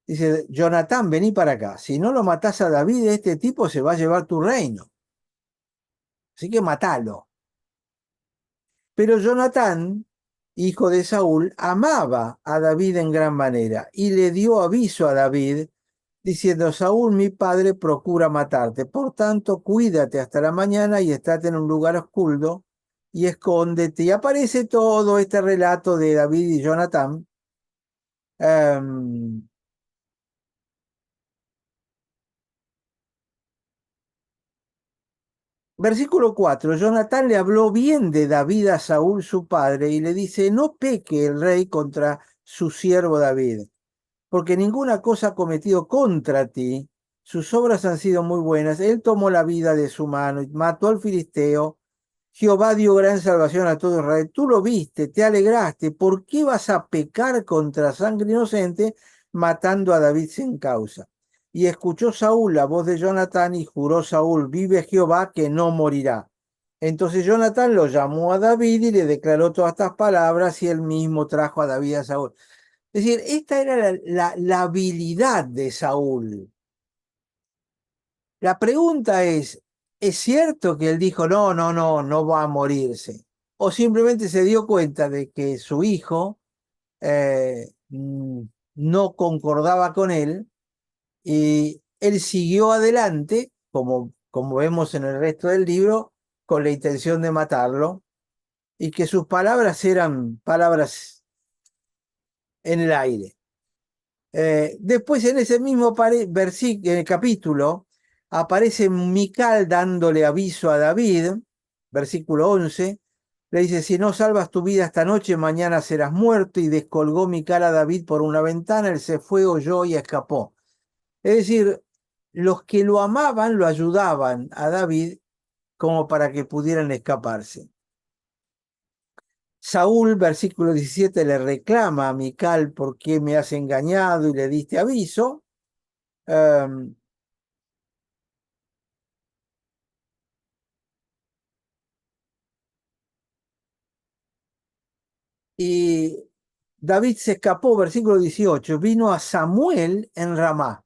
Dice: Jonatán, vení para acá. Si no lo matás a David, este tipo se va a llevar tu reino. Así que matalo. Pero Jonatán, hijo de Saúl, amaba a David en gran manera y le dio aviso a David diciendo: Saúl, mi padre, procura matarte. Por tanto, cuídate hasta la mañana y estate en un lugar oscuro y escóndete. Y aparece todo este relato de David y Jonatán. Em, Versículo 4. Jonatán le habló bien de David a Saúl su padre y le dice: no peque el rey contra su siervo David, porque ninguna cosa ha cometido contra ti. Sus obras han sido muy buenas. Él tomó la vida de su mano y mató al filisteo. Jehová dio gran salvación a todo Israel. Tú lo viste, te alegraste. ¿Por qué vas a pecar contra sangre inocente matando a David sin causa? Y escuchó Saúl la voz de Jonatán y juró Saúl: vive Jehová que no morirá. Entonces Jonatán lo llamó a David y le declaró todas estas palabras y él mismo trajo a David a Saúl. Es decir, esta era la habilidad de Saúl. La pregunta ¿es cierto que él dijo: no, no, no, no va a morirse? ¿O simplemente se dio cuenta de que su hijo no concordaba con él y él siguió adelante, como vemos en el resto del libro, con la intención de matarlo, y que sus palabras eran palabras en el aire? Después en ese mismo capítulo aparece Mical dándole aviso a David, versículo 11, le dice: si no salvas tu vida esta noche, mañana serás muerto. Y descolgó Mical a David por una ventana, él se fue, huyó y escapó. Es decir, los que lo amaban lo ayudaban a David como para que pudieran escaparse. Saúl, versículo 17, le reclama a Mical: ¿por qué me has engañado y le diste aviso? Um, y David se escapó, versículo 18, vino a Samuel en Ramá.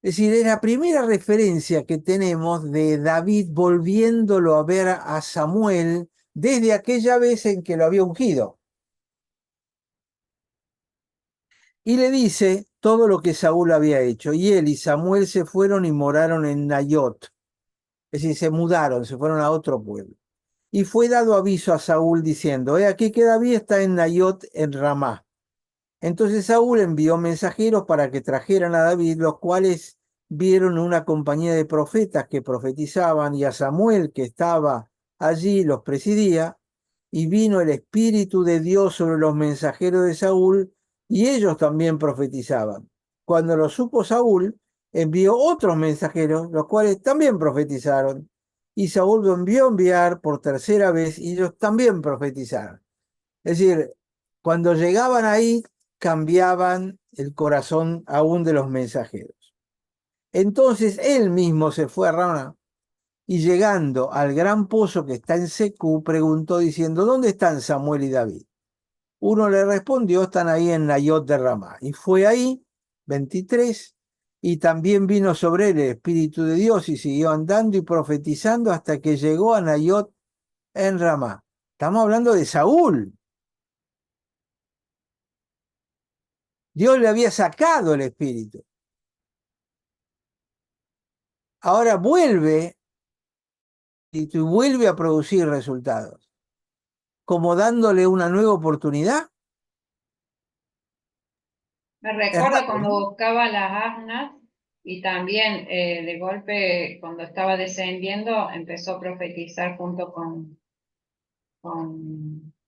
Es decir, es la primera referencia que tenemos de David volviéndolo a ver a Samuel desde aquella vez en que lo había ungido. Y le dice todo lo que Saúl había hecho. Y él y Samuel se fueron y moraron en Nayot. Es decir, se mudaron, se fueron a otro pueblo. Y fue dado aviso a Saúl diciendo: he aquí que David está en Nayot en Ramá. Entonces Saúl envió mensajeros para que trajeran a David, los cuales vieron una compañía de profetas que profetizaban, y a Samuel, que estaba allí, los presidía, y vino el Espíritu de Dios sobre los mensajeros de Saúl, y ellos también profetizaban. Cuando lo supo Saúl, envió otros mensajeros, los cuales también profetizaron, y Saúl lo envió a enviar por tercera vez, y ellos también profetizaron. Es decir, cuando llegaban ahí, cambiaban el corazón aún de los mensajeros. Entonces él mismo se fue a Ramá y, llegando al gran pozo que está en Secú, preguntó diciendo: ¿dónde están Samuel y David? Uno le respondió: están ahí en Nayot de Ramá. Y fue ahí, 23, y también vino sobre él el Espíritu de Dios y siguió andando y profetizando hasta que llegó a Nayot en Ramá. Estamos hablando de Saúl. Dios le había sacado el espíritu. Ahora vuelve y vuelve a producir resultados, como dándole una nueva oportunidad. Me Es recuerdo raro, cuando ¿no? buscaba las asnas y también de golpe cuando estaba descendiendo empezó a profetizar junto con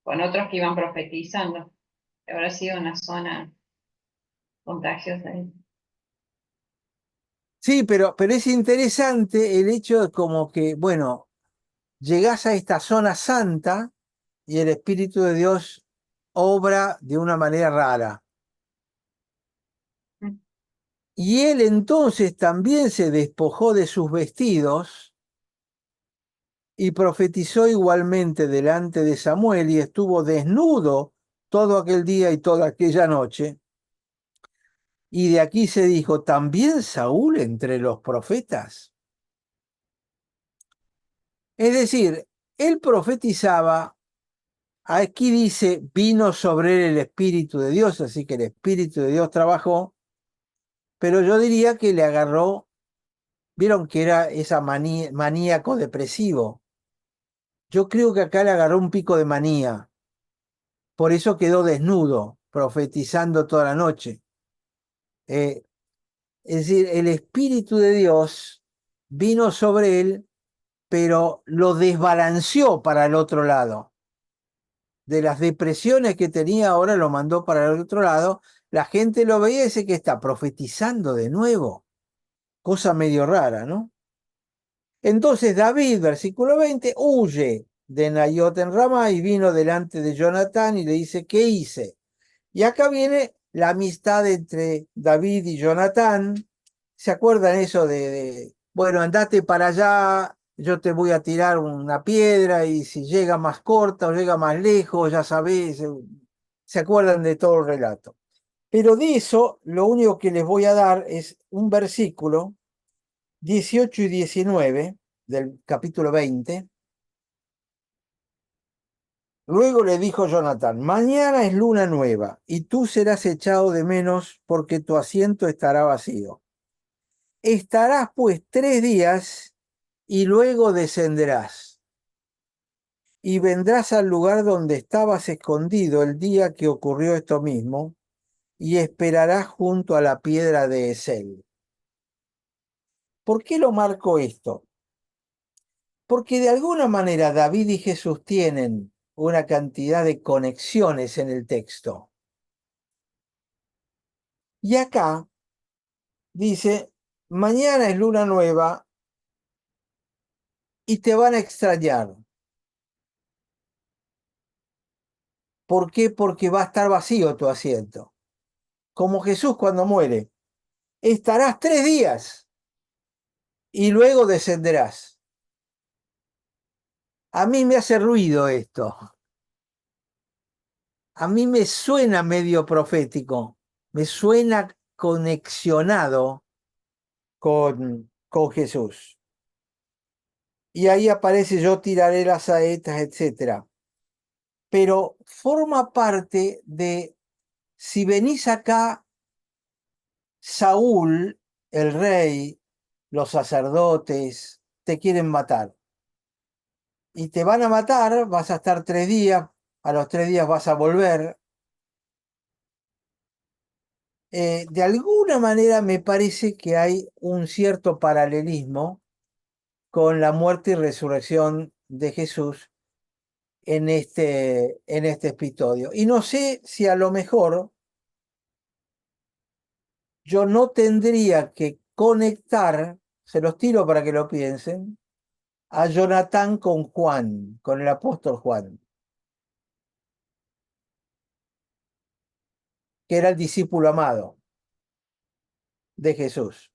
otros que iban profetizando. Habrá sido una zona contagiosa ahí. Sí, pero es interesante el hecho de como que, bueno, llegás a esta zona santa y el Espíritu de Dios obra de una manera rara. Mm. Y él entonces también se despojó de sus vestidos y profetizó igualmente delante de Samuel, y estuvo desnudo todo aquel día y toda aquella noche. Y de aquí se dijo: ¿también Saúl entre los profetas? Es decir, él profetizaba, aquí dice, vino sobre él el Espíritu de Dios, así que el Espíritu de Dios trabajó, pero yo diría que le agarró, vieron que era esa maníaco depresivo. Yo creo que acá le agarró un pico de manía, por eso quedó desnudo, profetizando toda la noche. Eh, es decir, el Espíritu de Dios vino sobre él, pero lo desbalanceó para el otro lado. De las depresiones que tenía, ahora lo mandó para el otro lado. La gente lo veía y dice que está profetizando de nuevo. Cosa medio rara, ¿no? Entonces David, versículo 20, huye de Nayot en Ramá y vino delante de Jonatán y le dice, ¿qué hice? Y acá viene la amistad entre David y Jonatán. ¿Se acuerdan eso bueno, andate para allá, yo te voy a tirar una piedra y si llega más corta o llega más lejos, ya sabés, se acuerdan de todo el relato. Pero de eso, lo único que les voy a dar es un versículo, 18 y 19 del capítulo 20. Luego le dijo Jonatán, mañana es luna nueva, y tú serás echado de menos porque tu asiento estará vacío. Estarás pues 3 días y luego descenderás, y vendrás al lugar donde estabas escondido el día que ocurrió esto mismo, y esperarás junto a la piedra de Esel. ¿Por qué lo marco esto? Porque de alguna manera David y Jesús tienen una cantidad de conexiones en el texto. Y acá dice, mañana es luna nueva y te van a extrañar. ¿Por qué? Porque va a estar vacío tu asiento. Como Jesús cuando muere. Estarás 3 días y luego descenderás. A mí me hace ruido esto. A mí me suena medio profético. Me suena conexionado con Jesús. Y ahí aparece yo tiraré las saetas, etc. Pero forma parte de, si venís acá, Saúl, el rey, los sacerdotes, te quieren matar. Y te van a matar, vas a estar 3 días, a los 3 días vas a volver. De alguna manera me parece que hay un cierto paralelismo con la muerte y resurrección de Jesús en este episodio. Y no sé si a lo mejor yo no tendría que conectar, se los tiro para que lo piensen, a Jonatán con Juan, con el apóstol Juan, que era el discípulo amado de Jesús.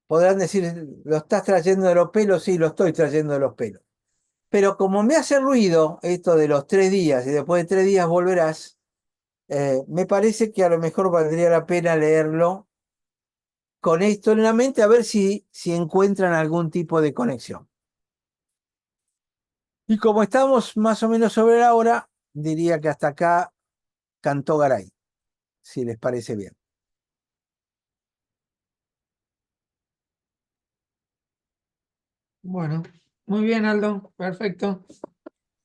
Podrán decir, ¿lo estás trayendo de los pelos? Sí, lo estoy trayendo de los pelos. Pero como me hace ruido esto de los 3 días y después de 3 días volverás, me parece que a lo mejor valdría la pena leerlo con esto en la mente a ver si encuentran algún tipo de conexión. Y como estamos más o menos sobre la hora, diría que hasta acá cantó Garay, si les parece bien. Bueno, muy bien, Aldo, perfecto.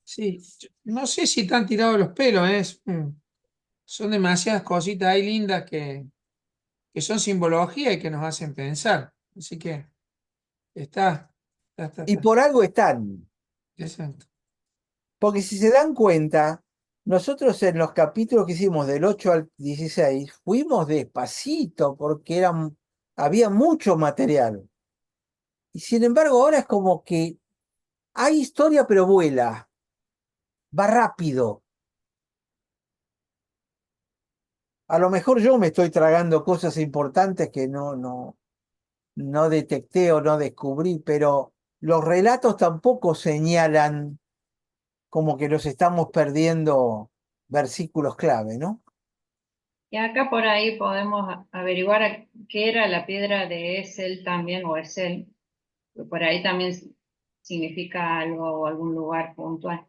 Sí, no sé si te han tirado los pelos, son demasiadas cositas ahí lindas que son simbología y que nos hacen pensar. Así que Y está. por algo están, Exacto. porque si se dan cuenta, nosotros en los capítulos que hicimos del 8 al 16 fuimos despacito porque había mucho material. Y sin embargo ahora es como que hay historia pero vuela, va rápido. A lo mejor yo me estoy tragando cosas importantes que no detecté o no descubrí, pero los relatos tampoco señalan como que los estamos perdiendo versículos clave, ¿no? Y acá por ahí podemos averiguar qué era la piedra de Esel también, o Esel, que por ahí también significa algo o algún lugar puntual.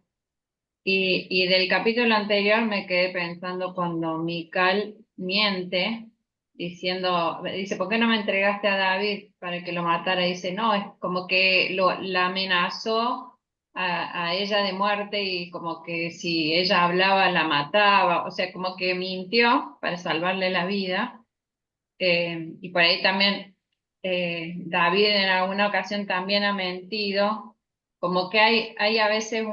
Y del capítulo anterior me quedé pensando cuando Mical miente, dice, ¿por qué no me entregaste a David para que lo matara? Dice, no, es como que la amenazó a ella de muerte y como que si ella hablaba la mataba, o sea, como que mintió para salvarle la vida. Y por ahí también David en alguna ocasión también ha mentido, como que hay a veces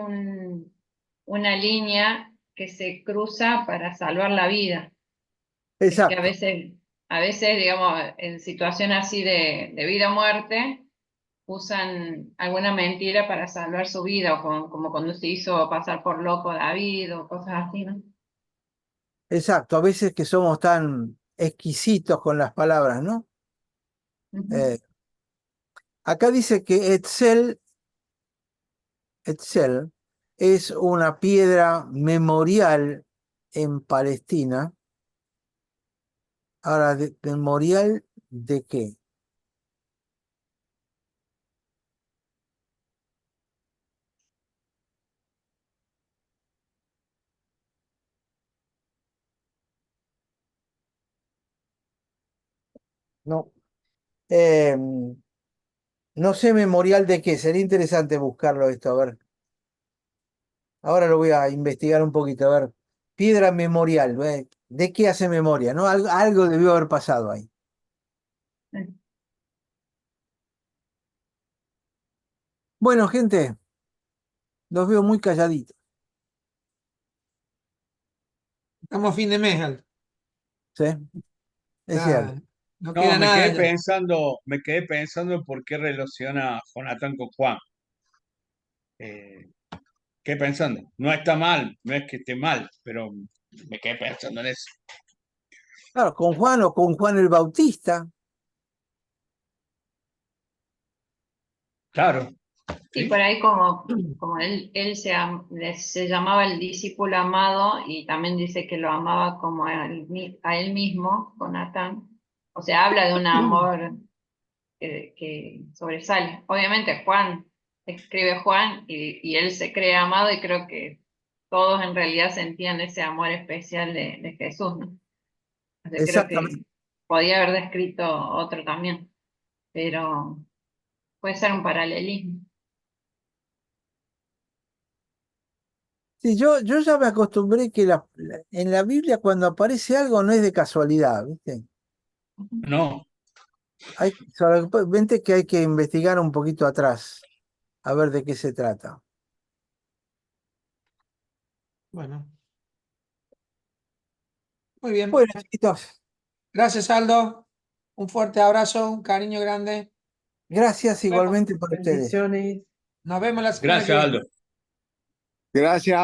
una línea que se cruza para salvar la vida. Es que Exacto, a veces, digamos, en situaciones así de vida o muerte, usan alguna mentira para salvar su vida, o como cuando se hizo pasar por loco David o cosas así, ¿no? exacto. A veces que somos tan exquisitos con las palabras, ¿no? Ujú. Acá dice que Etzel es una piedra memorial en Palestina. Ahora, ¿memorial de qué? No. No sé memorial de qué. Sería interesante buscarlo esto, a ver. Ahora lo voy a investigar un poquito, a ver. Piedra memorial, ¿ve? ¿De qué hace memoria? ¿No? Algo debió haber pasado ahí. Bueno, gente, los veo muy calladitos, Estamos a fin de mes, Aldo. ¿sí? Es cierto. Ya no No, queda nada ya. me quedé pensando por qué relaciona a Jonatán con Juan. Quedé pensando. No está mal, no es que esté mal, pero me quedé pensando en eso. Claro, con Juan o con Juan el Bautista. Claro, Y sí, por ahí como él se llamaba el discípulo amado y también dice que lo amaba como a él mismo, Jonatán. O sea, habla de un amor que sobresale. Obviamente Juan, escribe Juan y él se cree amado y creo que todos en realidad sentían ese amor especial de Jesús, ¿no? O sea, creo que Exactamente. podía haber descrito otro también, pero puede ser un paralelismo. Sí, yo ya me acostumbré que en la Biblia cuando aparece algo no es de casualidad, ¿viste? no. Solamente que hay que investigar un poquito atrás, a ver de qué se trata. Bueno, muy bien. Bueno, chiquitos, Gracias, Aldo. Un fuerte abrazo, un cariño grande. gracias Nos vemos. igualmente para ustedes. Bendiciones. Nos vemos la semana que Gracias, viene. Aldo. Gracias.